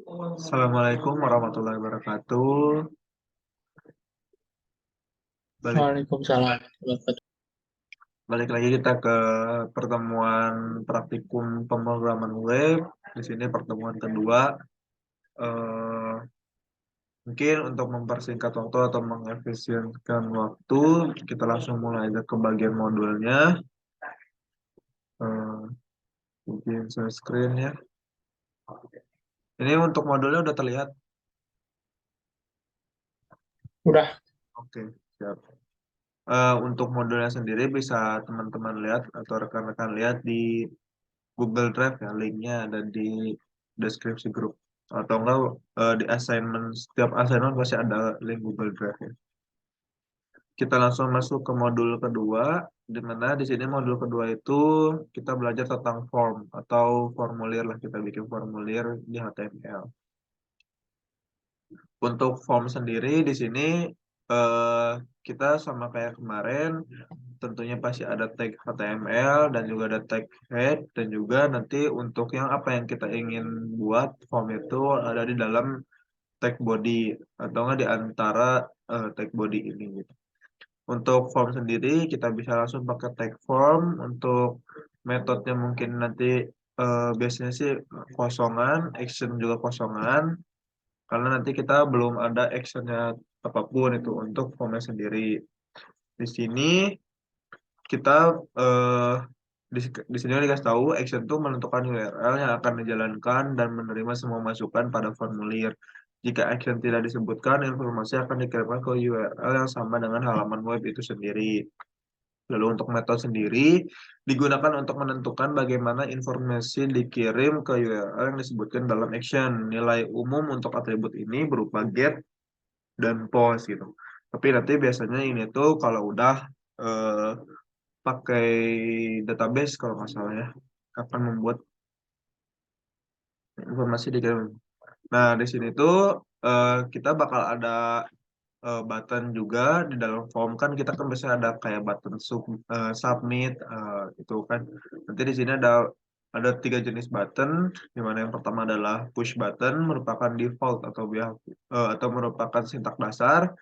Assalamualaikum warahmatullahi wabarakatuh. Balik Waalaikumsalam. balik lagi kita ke pertemuan praktikum pemrograman web. Di sini pertemuan kedua. Eh, Mungkin untuk mempersingkat waktu atau mengefisienkan waktu, kita langsung mulai aja ke bagian modulnya. Eh, Bikin share screen ya. Ini untuk modulnya udah terlihat. Udah, Oke, siap. Untuk modulnya sendiri bisa teman-teman lihat atau rekan-rekan lihat di Google Drive ya, linknya ada di deskripsi grup. Atau enggak di assignment, setiap assignment pasti ada link Google Drive ya. Kita langsung masuk ke modul kedua, di mana di sini modul kedua itu kita belajar tentang form atau formulir lah, kita bikin formulir di HTML. Untuk form sendiri di sini eh, kita sama kayak kemarin, tentunya pasti ada tag HTML dan juga ada tag head, dan juga nanti untuk yang apa yang kita ingin buat form itu ada di dalam tag body atau enggak di antara tag body ini gitu. Untuk form sendiri kita bisa langsung pakai tag form. Untuk metodenya mungkin nanti biasanya sih kosongan, action juga kosongan, karena nanti kita belum ada actionnya apapun itu untuk formnya sendiri. Di sini kita eh, di sini dikasih tahu action itu menentukan URL yang akan dijalankan dan menerima semua masukan pada formulir. Jika action tidak disebutkan, informasi akan dikirimkan ke URL yang sama dengan halaman web itu sendiri. Lalu untuk metode sendiri digunakan untuk menentukan bagaimana informasi dikirim ke URL yang disebutkan dalam action. Nilai umum untuk atribut ini berupa get dan post gitu. Tapi nanti biasanya ini tuh kalau udah eh, pakai database kalau nggak salah ya, akan membuat informasi dikirim. Nah, di sini tuh kita bakal ada button juga di dalam form. Kan kita kan biasanya ada kayak button submit itu kan. Nanti di sini ada tiga jenis button, di mana yang pertama adalah push button, merupakan default atau merupakan sintak dasar.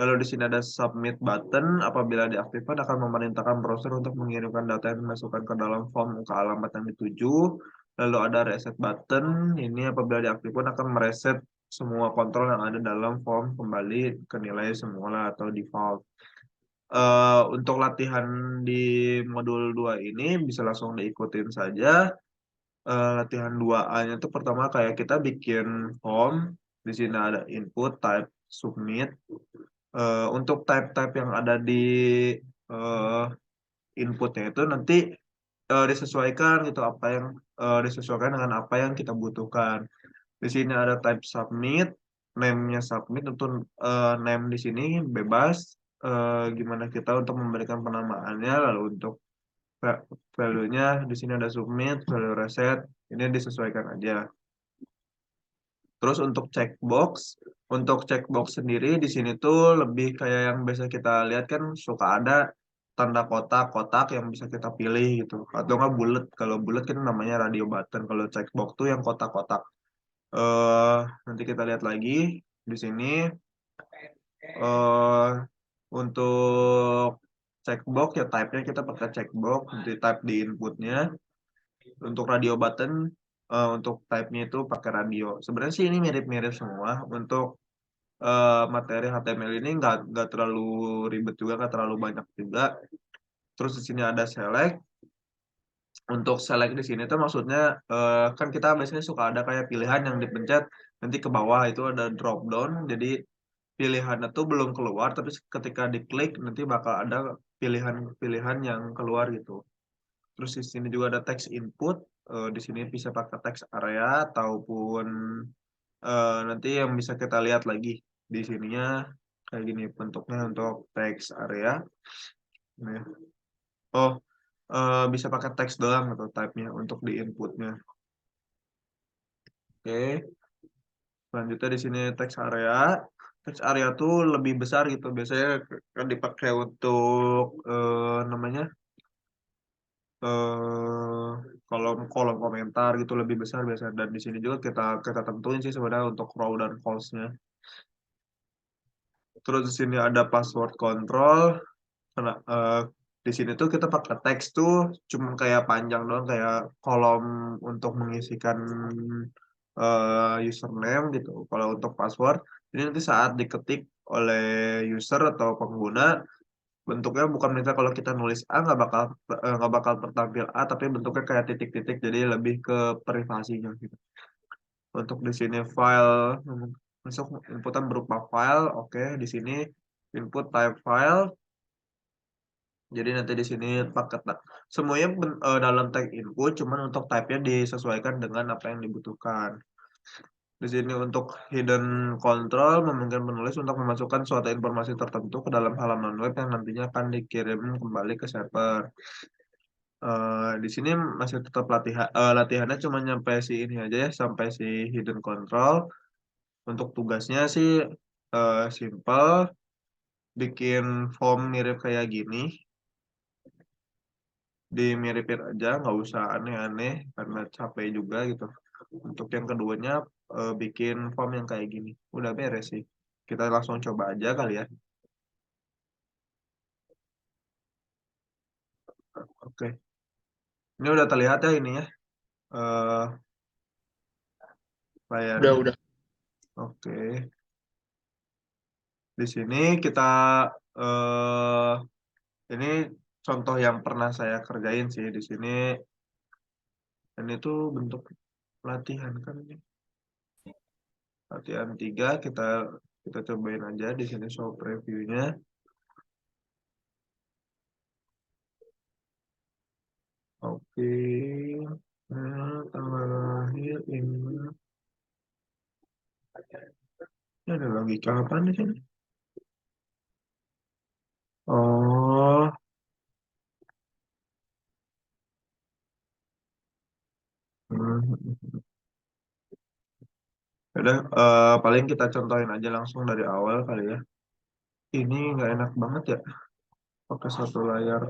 Lalu di sini ada submit button, apabila diaktifkan akan memerintahkan browser untuk mengirimkan data yang dimasukkan ke dalam form ke alamat yang dituju. Lalu ada reset button, ini apabila diaktifkan akan mereset semua kontrol yang ada dalam form kembali ke nilai semula atau default. Untuk latihan di modul 2 ini bisa langsung diikutin saja. Latihan 2A-nya itu pertama kayak kita bikin form, di sini ada input, type, submit. Untuk type-type yang ada di eh, inputnya itu nanti disesuaikan gitu, apa yang disesuaikan dengan apa yang kita butuhkan. Di sini ada type submit, name-nya submit. Untuk name di sini bebas, gimana kita untuk memberikan penamaannya. Lalu untuk value-nya di sini ada submit, value reset, ini disesuaikan aja. Terus untuk checkbox sendiri di sini tuh lebih kayak yang biasa kita lihat kan, suka ada tanda kotak-kotak yang bisa kita pilih gitu. Atau nggak bulat. Kalau bulat kan namanya radio button. Kalau checkbox tuh yang kotak-kotak. eh Nanti kita lihat lagi di sini. eh untuk checkbox ya type-nya kita pakai checkbox, nanti type di inputnya. Untuk radio button, untuk type-nya itu pakai radio. Sebenarnya sih ini mirip-mirip semua. Untuk materi HTML ini nggak terlalu ribet juga, nggak terlalu banyak juga. Terus di sini ada select. Untuk select di sini tuh maksudnya kan kita biasanya suka ada kayak pilihan yang dipencet nanti ke bawah itu ada drop down. Jadi pilihan itu belum keluar, tapi ketika diklik nanti bakal ada pilihan-pilihan yang keluar gitu. Terus di sini juga ada text input. Di sini bisa pakai text area ataupun nanti yang bisa kita lihat lagi di sininya kayak gini bentuknya untuk text area. Nah, oh, bisa pakai teks doang atau type-nya untuk di inputnya. Oke, selanjutnya di sini teks area. Teks area tuh lebih besar gitu. Biasanya kan dipakai untuk namanya kolom kolom komentar gitu lebih besar biasa, dan di sini juga kita kita tentuin sih sebenarnya untuk row dan columns-nya. Terus di sini ada password control. Karena di sini tuh kita pakai teks tuh cuma kayak panjang doang, kayak kolom untuk mengisikan username gitu. Kalau untuk password, ini nanti saat diketik oleh user atau pengguna, bentuknya bukan misalnya kalau kita nulis A nggak bakal tertampil A, tapi bentuknya kayak titik-titik, jadi lebih ke privasinya gitu. Untuk di sini file masuk inputan berupa file, oke. Di sini input type file. Jadi nanti di sini paket semuanya dalam tag input, cuman untuk type-nya disesuaikan dengan apa yang dibutuhkan. Di sini untuk hidden control memungkinkan penulis untuk memasukkan suatu informasi tertentu ke dalam halaman web yang nantinya akan dikirim kembali ke server. Di sini masih tetap latihannya cuma nyampe si ini aja ya, sampai si hidden control. Untuk tugasnya sih simple, bikin form mirip kayak gini, dimiripin aja, nggak usah aneh-aneh karena capek juga gitu. Untuk yang keduanya bikin form yang kayak gini, udah beres sih. Kita langsung coba aja kali ya. Oke, ini udah terlihat ya ini ya, eh layarnya. Udah. Oke, di sini kita eh ini contoh yang pernah saya kerjain sih di sini. Dan itu bentuk latihan kan ini. Latihan 3 kita kita cobain aja di sini show previewnya. Oke. Nah, tanggal lahir ini ada logika apa di sini? Oh, hmm. Udah, paling kita contohin aja langsung dari awal kali ya. Ini nggak enak banget ya, pakai satu layar.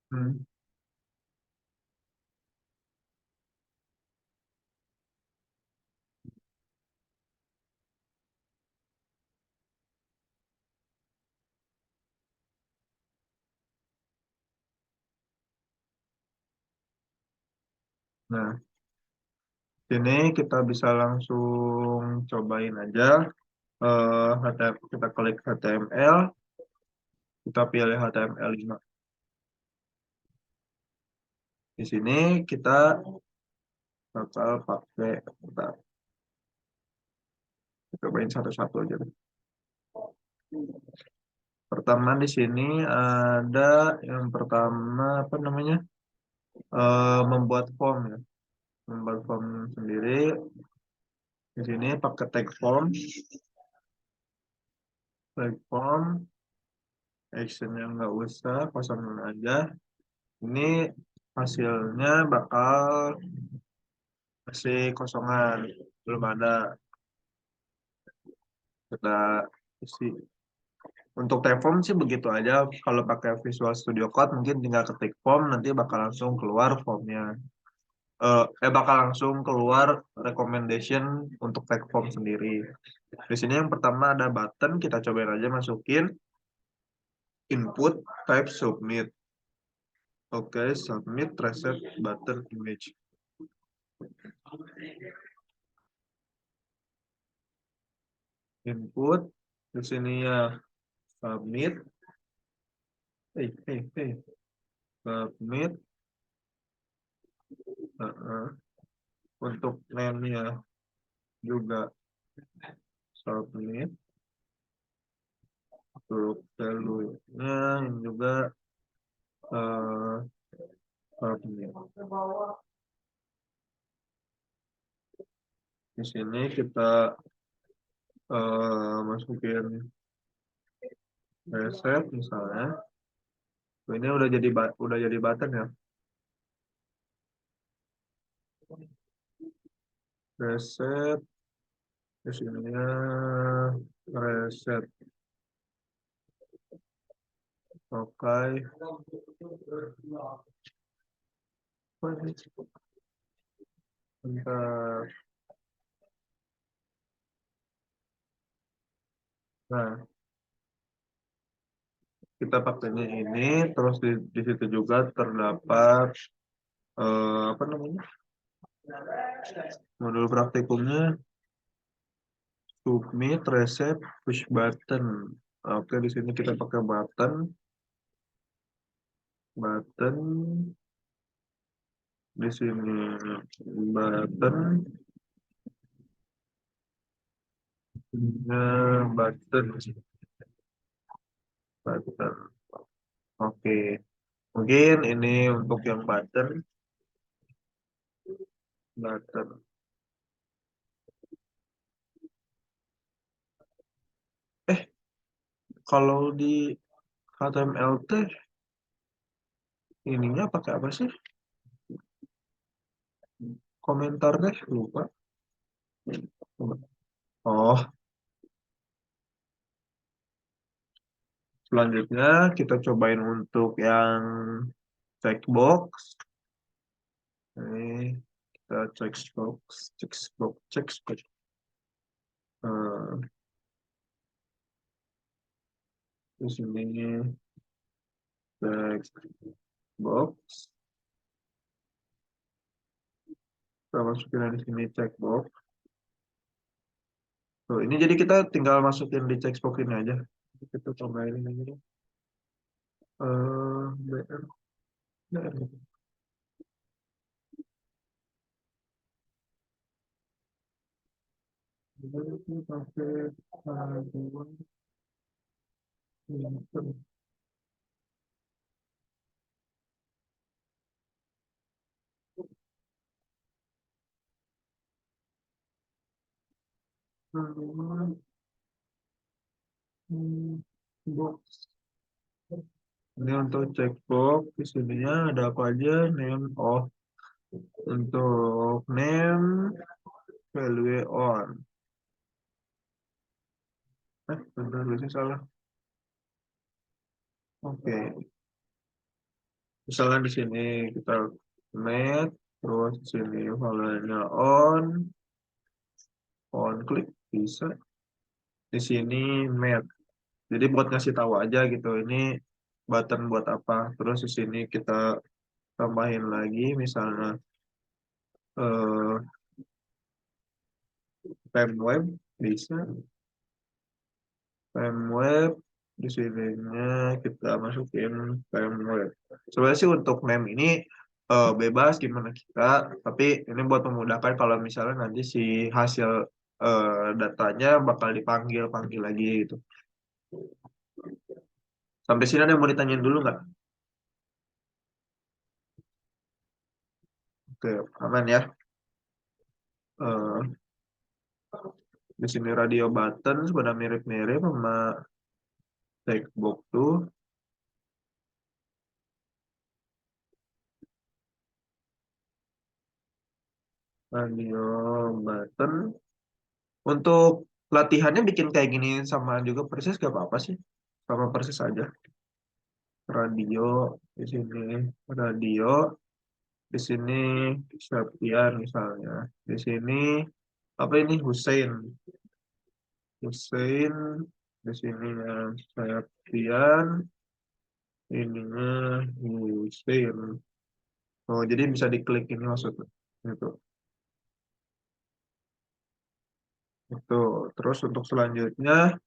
Hmm. Nah, sini kita bisa langsung cobain aja. Kita klik HTML, kita pilih HTML5. Di sini kita bakal pakai, bentar, kita cobain satu-satu aja deh. Pertama di sini ada yang pertama apa namanya? Membuat form ya. Membuat form sendiri. Di sini pakai tag form, action yang nggak usah, kosongin aja. Ini hasilnya bakal masih kosongan, belum ada. Kita isi. Untuk Typeform sih begitu aja. Kalau pakai Visual Studio Code mungkin tinggal ketik form, nanti bakal langsung keluar formnya. Bakal langsung keluar recommendation untuk tag form sendiri. Di sini yang pertama ada button, kita cobain aja masukin input type submit. Oke, submit reset button image. Input di sini ya submit, submit. Untuk name-nya juga submit. Untuk value-nya ini juga eh, submit. Di sini kita masukin reset misalnya. Ini udah jadi button ya. Reset di sininya reset. Oke. Bentar. Nah, kita pakainya ini, terus di situ juga terdapat apa namanya? Modul praktikumnya submit, reset, push button. Oke, di sini kita pakai button di sini button, button. Oke, mungkin ini untuk yang button. Eh, kalau di HTML teh ininya pakai apa sih? Komentar deh, lupa. Oh, selanjutnya kita cobain untuk yang checkbox. Ini kita checkbox. Eh, di sini checkbox. Kita masukin di sini checkbox. Tuh, ini jadi kita tinggal masukin di checkbox ini aja. Kita cobain ini aja. BR, BR. Ini pakai haluan filter. Haluan, box. Ini untuk checkbox, di sininya ada apa aja? Name, oh, untuk name, value on. Bentar, biasanya salah. Oke, misalnya di sini kita net, terus di sini value-nya on klik bisa. Di sini met. Jadi buat ngasih tahu aja gitu, ini button buat apa. Terus di sini kita tambahin lagi, misalnya eh, time web bisa. Time web di sininya kita masukin time web. Sebenarnya sih untuk name ini bebas gimana kita, tapi ini buat memudahkan kalau misalnya nanti si hasil datanya bakal dipanggil panggil lagi gitu. Sampai sini ada yang mau ditanyain dulu nggak? Oke, aman ya. Eh, di sini radio button sebenarnya mirip-mirip sama textbook tuh. Radio button. Untuk latihannya bikin kayak gini sama juga persis gak apa-apa sih. Sama persis aja. Radio di sini, radio di sini Septian misalnya. Di sini apa ini Hussein. Hussein di sininya Septian, ininya Hussein. Oh, jadi bisa diklik ini maksudnya. Itu. Itu. Terus untuk selanjutnya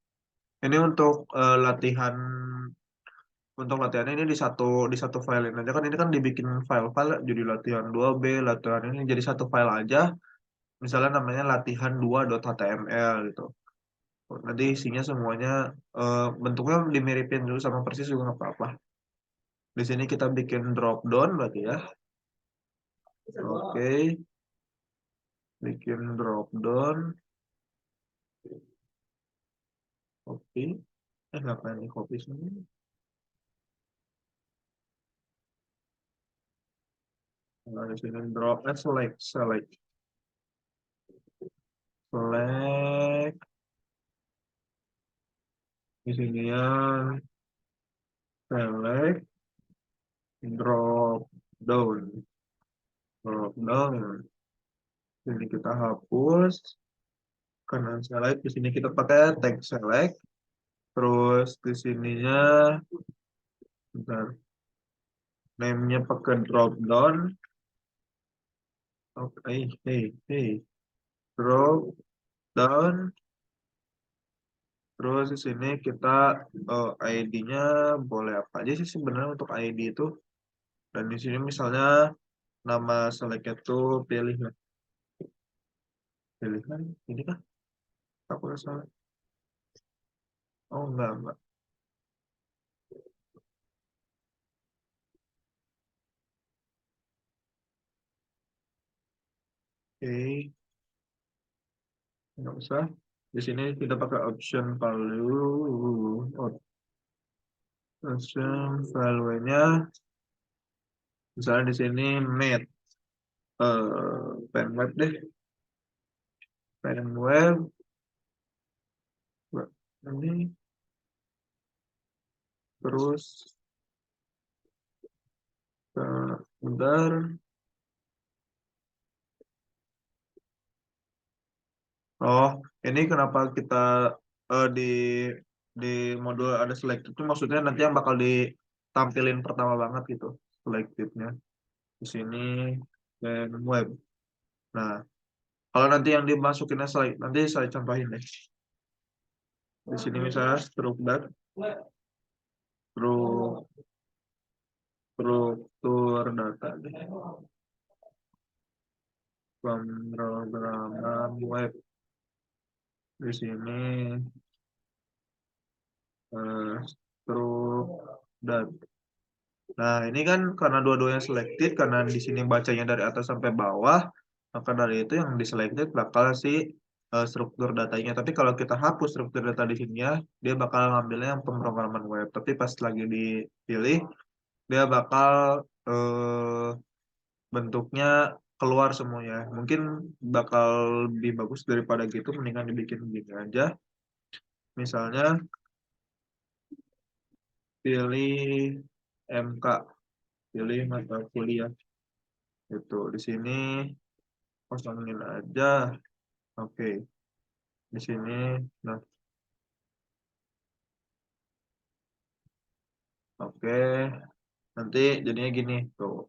ini untuk latihannya ini di satu file ini aja kan, ini kan dibikin file-file jadi latihan 2B, latihan ini jadi satu file aja. Misalnya namanya latihan2.html gitu. Nanti isinya semuanya bentuknya dimiripin dulu sama persis juga nggak apa-apa. Di sini kita bikin drop down berarti ya. Oke, bikin drop down. Oke. Ngapain nih kopi sini? Nah, di sini drop, select, di sini ya, select, drop down, drop down. Ini kita hapus, kanan select, di sini kita pakai tag select, terus di sininya, bentar, name-nya pakai drop down, oke, hey, drop down, terus di sini kita ID-nya boleh apa aja sih sebenarnya untuk ID itu, dan di sini misalnya nama select tuh pilihan, ini kan aku salah, oh enggak, oke, nggak usah. Di sini kita pakai option value, option value-nya, misalnya di sini made, pen web deh, pen web, ini, terus, bentar, oh, ini kenapa kita di modul ada selected itu maksudnya nanti yang bakal ditampilin pertama banget gitu, selectednya. Di sini, pen web. Nah, kalau nanti yang dimasukinnya slide, nanti saya contohin deh. Di sini misalnya stru- struktur data deh. Pemrograman web. Di sini struk data. Nah, ini kan karena dua-duanya selected, karena di sini bacanya dari atas sampai bawah, maka dari itu yang di selected bakal si struktur datanya. Tapi kalau kita hapus struktur data di sini ya, dia bakal ngambilnya yang pemrograman web. Tapi pas lagi dipilih, dia bakal eh, bentuknya keluar semuanya. Mungkin bakal lebih bagus daripada gitu, mendingan dibikin gini aja. Misalnya pilih MK, pilih mata kuliah. Itu di sini kosongin aja. Oke, di sini. Nah, oke. Nanti jadinya gini tuh.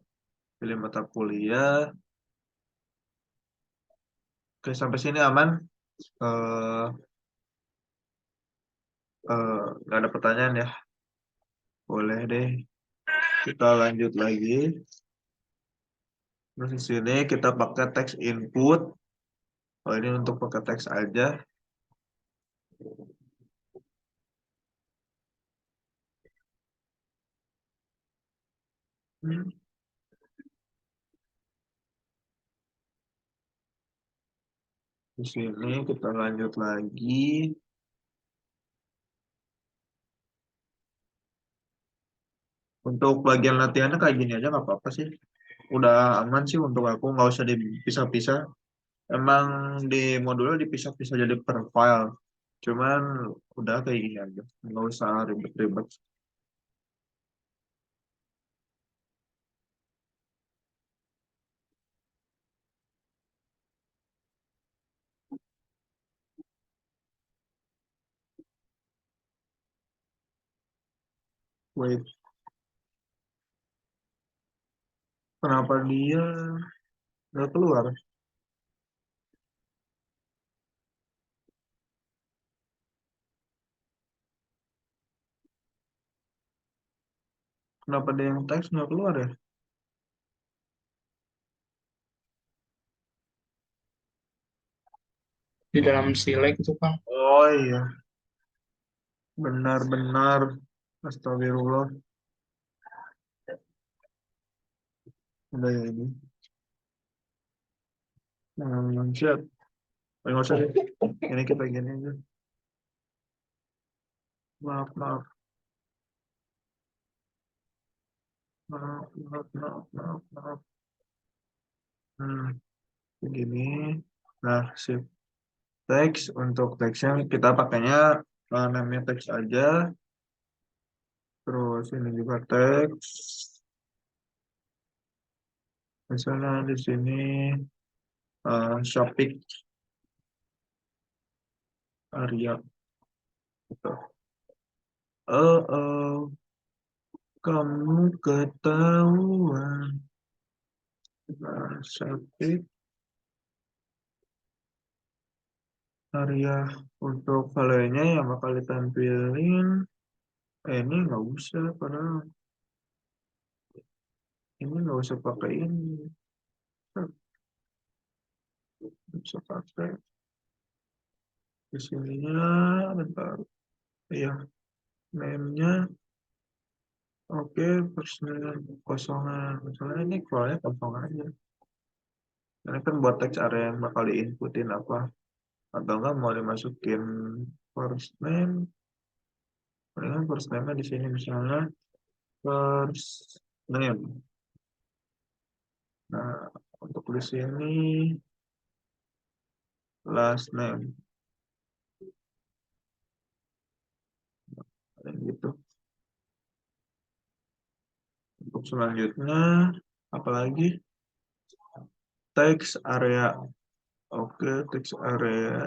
Pilih mata kuliah. Oke, sampai sini aman. Eh, nggak ada pertanyaan ya? Boleh deh. Kita lanjut lagi. Terus di sini kita pakai teks input. Oh, ini untuk pakai teks aja. Hmm, Di sini kita lanjut lagi. Untuk bagian latihannya kayak gini aja nggak apa-apa sih. Udah aman sih untuk aku, nggak usah dipisah-pisah. Emang di modulnya dipisah-pisah jadi per file. Cuman udah kayak gini aja. Nggak usah ribet-ribet. Wait, kenapa dia nggak keluar? Kenapa dia yang teks nggak keluar ya? Di dalam Silek itu Kang. Oh iya, benar-benar. Astagfirullah. Udah ya ini. Siap. Nggak usah deh. Ini kita gini aja. maaf, maaf, maaf, maaf, maaf, maaf, maaf. Hmm, begini. Nah, sip. Teks untuk teksnya kita pakainya namanya teks aja. Terus ini juga teks. Misalnya di sini shopping area. Gitu. Oh, oh, kamu ketahuan. Nah, shopping area untuk value-nya yang bakal ditampilin. Ini nggak usah, padahal ini nggak usah pakai ini. Nggak usah pakai di sininya. Bentar. Iya, name-nya. Oke, personal kosongan. Misalnya ini keluarnya kosong aja. Ini kan buat teks area yang bakal diinputin apa. Atau enggak mau dimasukin first name. Palingan first name-nya di sini misalnya first name. Nah, untuk di sini last name. Paling gitu. Untuk selanjutnya, apalagi? Text area. Oke, text area.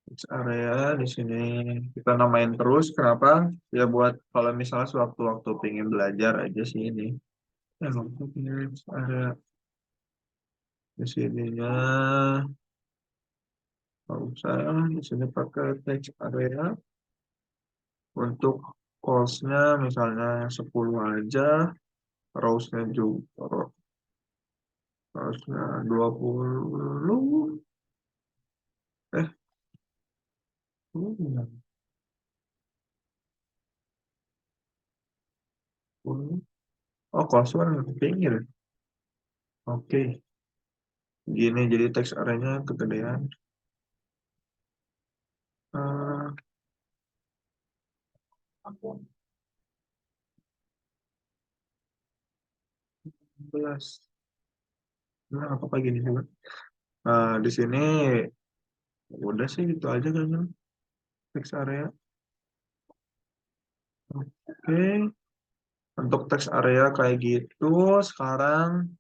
Text area di sini kita namain terus. Kenapa? Ya buat kalau misalnya sewaktu-waktu pengen belajar aja sih ini. Ya, untuk text area di sininya nggak usah. Di sini pakai text area. Untuk cost-nya misalnya 10 aja. Rows-nya juga. Rows-nya 20. Eh, 10. Oh, kosong di pinggir. Oke, gini jadi teks areanya kegedean. Eh, 11. Nah, apa gini juga. Di sini udah sih gitu aja kan teks area. Oke, untuk teks area kayak gitu. Sekarang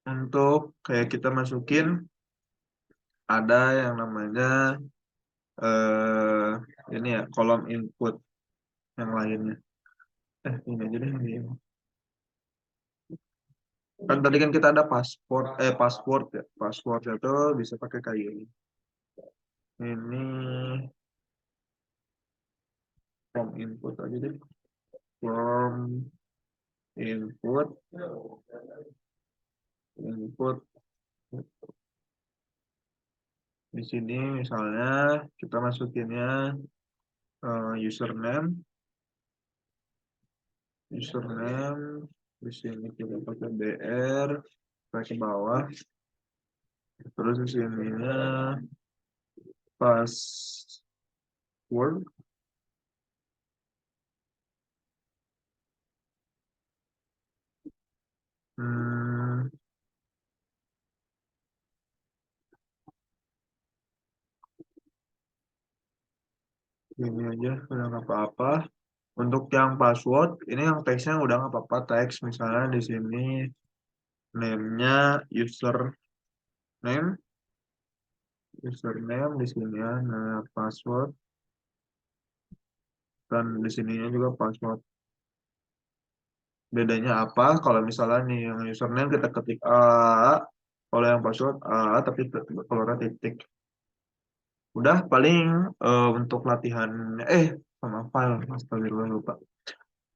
untuk kayak kita masukin ada yang namanya eh ini ya kolom input yang lainnya. Ini aja deh ini. Kan tadi kan kita ada password ya. Password itu bisa pakai kayak ini. Ini from input aja deh. From input, input di sini misalnya kita masukinnya username, username di sini kita pakai br, pakai bawah, terus di sininya password. Hmm, ini aja udah nggak apa-apa. Untuk yang password, ini yang teksnya udah nggak apa-apa teks. Misalnya di sini name-nya username, username di sini ya. Nah, password dan di sininya juga password. Bedanya apa? Kalau misalnya nih yang username kita ketik A, kalau yang password A tapi keluarnya titik. Udah paling untuk latihan sama file, astagfirullah lupa.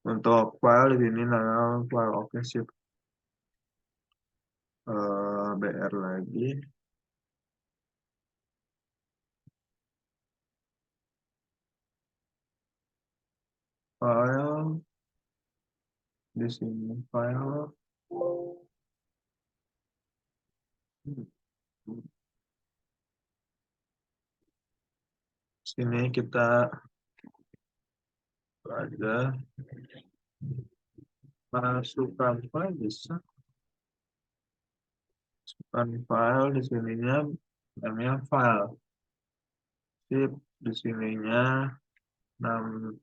Untuk file di sini nah file oke sip. BR lagi. file, di sini file. Sini kita ada masukkan file bisa. Masukkan file di sininya namanya file. Sip, di sininya nam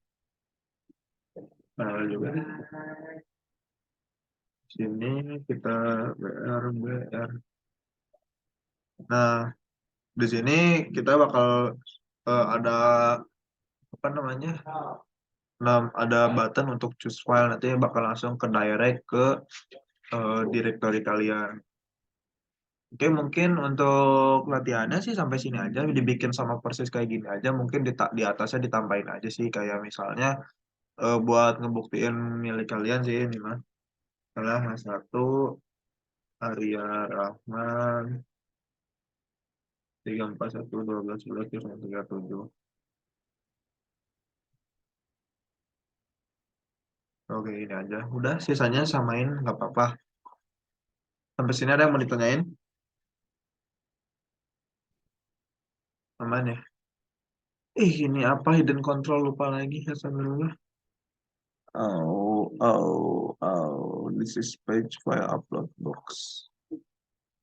file juga. Sini kita br. Nah, di sini kita bakal ada apa namanya? Nah, ada button untuk choose file, nanti bakal langsung ke direct ke directory kalian. Oke, mungkin untuk latihannya sih sampai sini aja, dibikin sama persis kayak gini aja. Mungkin di atasnya ditambahin aja sih, kayak misalnya buat ngebuktiin milik kalian sih ini mah. Salah satu Arya Rahman 341 12 11 37. Oke, ini aja. Udah, sisanya samain, nggak apa-apa. Sampai sini ada yang mau ditanyain? Aman ya? Ini apa hidden control lupa lagi ya sambil. This is page file upload box.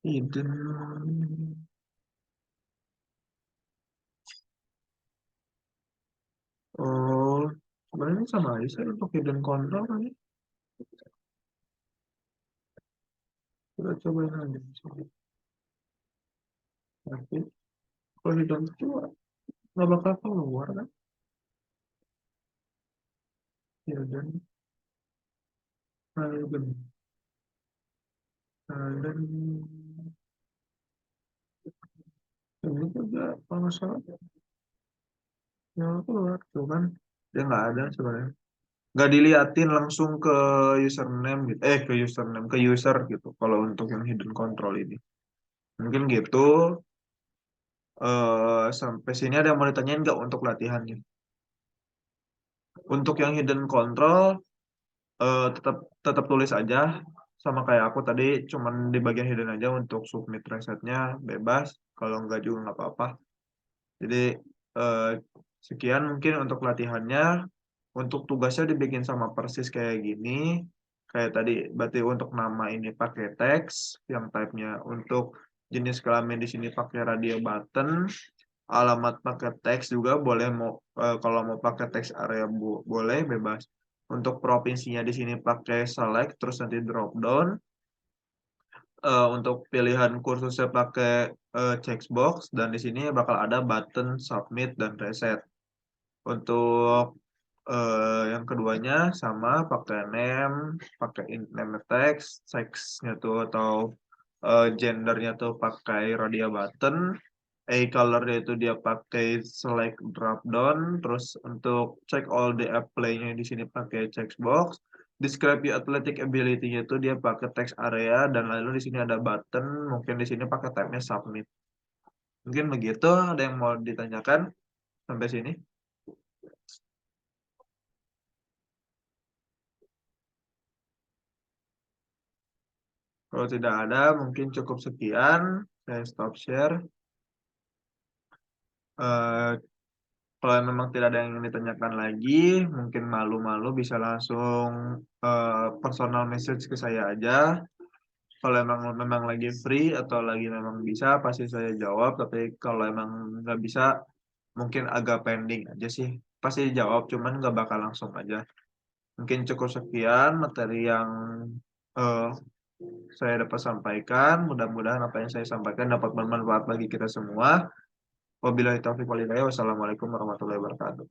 Hidden. Oh, sebenarnya sama aja sih untuk hidden control kan ya. Kita cobain aja. Tapi kalau hidden itu nggak bakal keluar kan? Hidden, hidden, hidden. Ini juga kalau nggak salah yang keluar, cuman dia nggak ada sebenarnya. Nggak diliatin langsung ke username gitu, ke username ke user gitu. Kalau untuk yang hidden control ini, mungkin gitu. Sampai sini ada yang mau ditanyain nggak untuk latihannya? Untuk yang hidden control, tetap tetap tulis aja sama kayak aku tadi, cuman di bagian hidden aja untuk submit resetnya bebas. Kalau nggak juga nggak apa-apa. Jadi eh, sekian mungkin untuk latihannya. Untuk tugasnya dibikin sama persis kayak gini. Kayak tadi, berarti untuk nama ini pakai teks, yang type-nya untuk jenis kelamin di sini pakai radio button, alamat pakai teks juga boleh, mau kalau mau pakai teks area boleh bebas. Untuk provinsinya di sini pakai select terus nanti drop down. Untuk pilihan kursusnya pakai checkbox dan di sini bakal ada button submit dan reset. Untuk yang keduanya sama pakai name, pakai name text, sexnya tuh atau gendernya tuh pakai radio button, colornya itu dia pakai select drop down, terus untuk check all the apply-nya di sini pakai checkbox, describe your athletic ability-nya itu dia pakai text area, dan lalu di sini ada button, mungkin di sini pakai tab-nya submit. Mungkin begitu, ada yang mau ditanyakan sampai sini? Kalau tidak ada, mungkin cukup sekian. Saya stop share. Eh, Kalau memang tidak ada yang ingin ditanyakan lagi, mungkin malu-malu bisa langsung personal message ke saya aja. Kalau memang memang lagi free atau lagi memang bisa, pasti saya jawab. Tapi kalau emang nggak bisa, mungkin agak pending aja sih. Pasti jawab, cuman nggak bakal langsung aja. Mungkin cukup sekian materi yang eh, saya dapat sampaikan. Mudah-mudahan apa yang saya sampaikan dapat bermanfaat bagi kita semua. Wabillahi taufiq walhidayah. Wassalamualaikum warahmatullahi wabarakatuh.